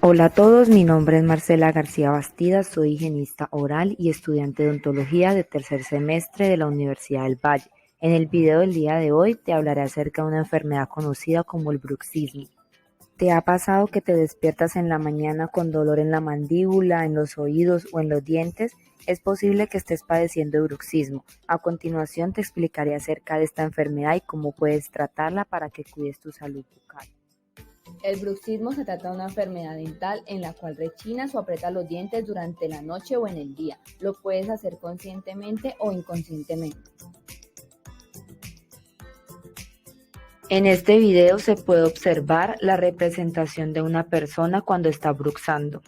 Hola a todos, mi nombre es Marcela García Bastidas, soy higienista oral y estudiante de odontología de tercer semestre de la Universidad del Valle. En el video del día de hoy te hablaré acerca de una enfermedad conocida como el bruxismo. ¿Te ha pasado que te despiertas en la mañana con dolor en la mandíbula, en los oídos o en los dientes? Es posible que estés padeciendo de bruxismo. A continuación te explicaré acerca de esta enfermedad y cómo puedes tratarla para que cuides tu salud bucal. El bruxismo se trata de una enfermedad dental en la cual rechinas o aprietas los dientes durante la noche o en el día. Lo puedes hacer conscientemente o inconscientemente. En este video se puede observar la representación de una persona cuando está bruxando.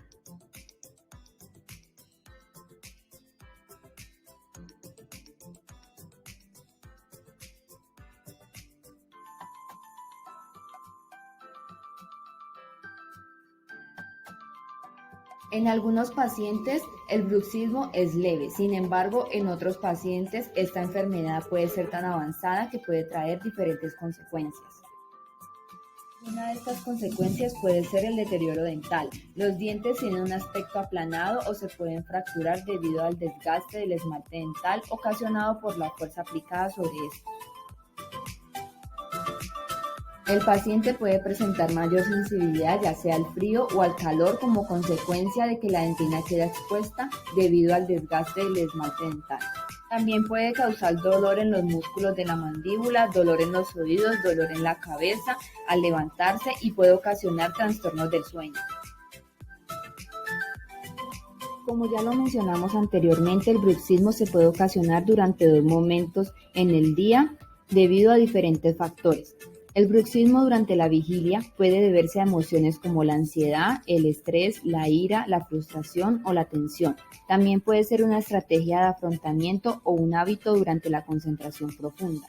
En algunos pacientes el bruxismo es leve, sin embargo en otros pacientes esta enfermedad puede ser tan avanzada que puede traer diferentes consecuencias. Una de estas consecuencias puede ser el deterioro dental. Los dientes tienen un aspecto aplanado o se pueden fracturar debido al desgaste del esmalte dental ocasionado por la fuerza aplicada sobre este. El paciente puede presentar mayor sensibilidad ya sea al frío o al calor como consecuencia de que la dentina queda expuesta debido al desgaste del esmalte dental. También puede causar dolor en los músculos de la mandíbula, dolor en los oídos, dolor en la cabeza al levantarse y puede ocasionar trastornos del sueño. Como ya lo mencionamos anteriormente, el bruxismo se puede ocasionar durante 2 momentos en el día debido a diferentes factores. El bruxismo durante la vigilia puede deberse a emociones como la ansiedad, el estrés, la ira, la frustración o la tensión. También puede ser una estrategia de afrontamiento o un hábito durante la concentración profunda.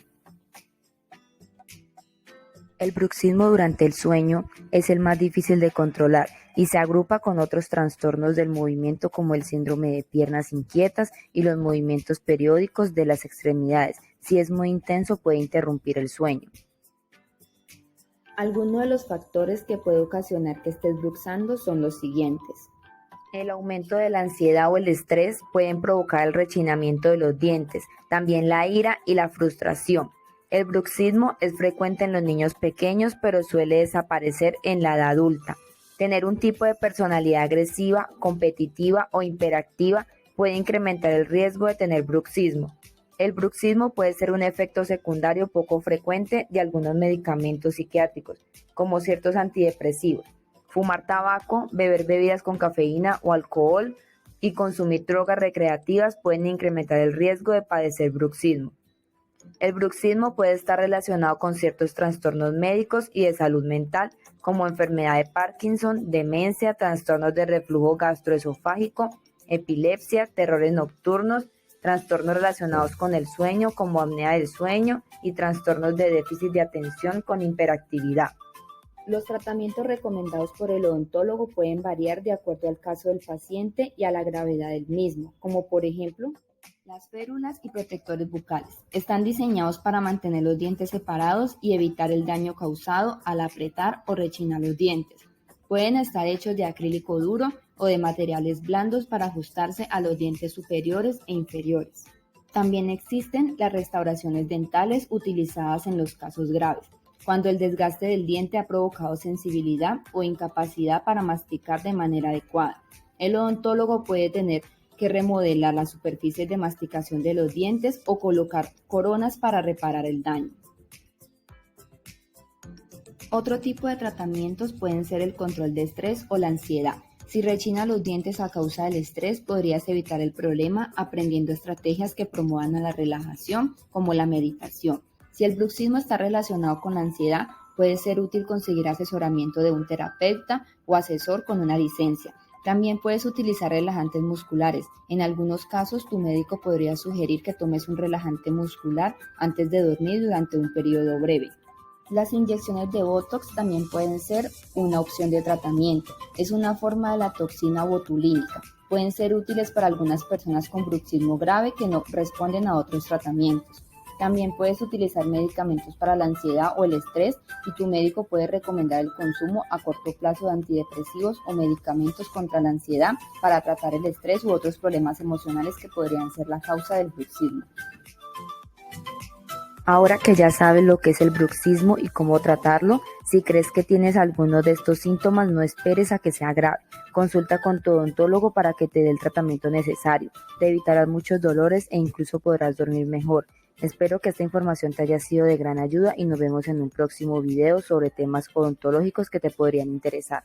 El bruxismo durante el sueño es el más difícil de controlar y se agrupa con otros trastornos del movimiento como el síndrome de piernas inquietas y los movimientos periódicos de las extremidades. Si es muy intenso, puede interrumpir el sueño. Algunos de los factores que puede ocasionar que estés bruxando son los siguientes. El aumento de la ansiedad o el estrés pueden provocar el rechinamiento de los dientes, también la ira y la frustración. El bruxismo es frecuente en los niños pequeños, pero suele desaparecer en la edad adulta. Tener un tipo de personalidad agresiva, competitiva o hiperactiva puede incrementar el riesgo de tener bruxismo. El bruxismo puede ser un efecto secundario poco frecuente de algunos medicamentos psiquiátricos, como ciertos antidepresivos. Fumar tabaco, beber bebidas con cafeína o alcohol y consumir drogas recreativas pueden incrementar el riesgo de padecer bruxismo. El bruxismo puede estar relacionado con ciertos trastornos médicos y de salud mental, como enfermedad de Parkinson, demencia, trastornos de reflujo gastroesofágico, epilepsia, terrores nocturnos, trastornos relacionados con el sueño como apnea del sueño y trastornos de déficit de atención con hiperactividad. Los tratamientos recomendados por el odontólogo pueden variar de acuerdo al caso del paciente y a la gravedad del mismo, como por ejemplo, las férulas y protectores bucales. Están diseñados para mantener los dientes separados y evitar el daño causado al apretar o rechinar los dientes. Pueden estar hechos de acrílico duro o de materiales blandos para ajustarse a los dientes superiores e inferiores. También existen las restauraciones dentales utilizadas en los casos graves, cuando el desgaste del diente ha provocado sensibilidad o incapacidad para masticar de manera adecuada. El odontólogo puede tener que remodelar las superficies de masticación de los dientes o colocar coronas para reparar el daño. Otro tipo de tratamientos pueden ser el control de estrés o la ansiedad. Si rechinas los dientes a causa del estrés, podrías evitar el problema aprendiendo estrategias que promuevan a la relajación, como la meditación. Si el bruxismo está relacionado con la ansiedad, puede ser útil conseguir asesoramiento de un terapeuta o asesor con una licencia. También puedes utilizar relajantes musculares. En algunos casos, tu médico podría sugerir que tomes un relajante muscular antes de dormir durante un periodo breve. Las inyecciones de Botox también pueden ser una opción de tratamiento. Es una forma de la toxina botulínica. Pueden ser útiles para algunas personas con bruxismo grave que no responden a otros tratamientos. También puedes utilizar medicamentos para la ansiedad o el estrés y tu médico puede recomendar el consumo a corto plazo de antidepresivos o medicamentos contra la ansiedad para tratar el estrés u otros problemas emocionales que podrían ser la causa del bruxismo. Ahora que ya sabes lo que es el bruxismo y cómo tratarlo, si crees que tienes alguno de estos síntomas, no esperes a que sea grave. Consulta con tu odontólogo para que te dé el tratamiento necesario. Te evitarás muchos dolores e incluso podrás dormir mejor. Espero que esta información te haya sido de gran ayuda y nos vemos en un próximo video sobre temas odontológicos que te podrían interesar.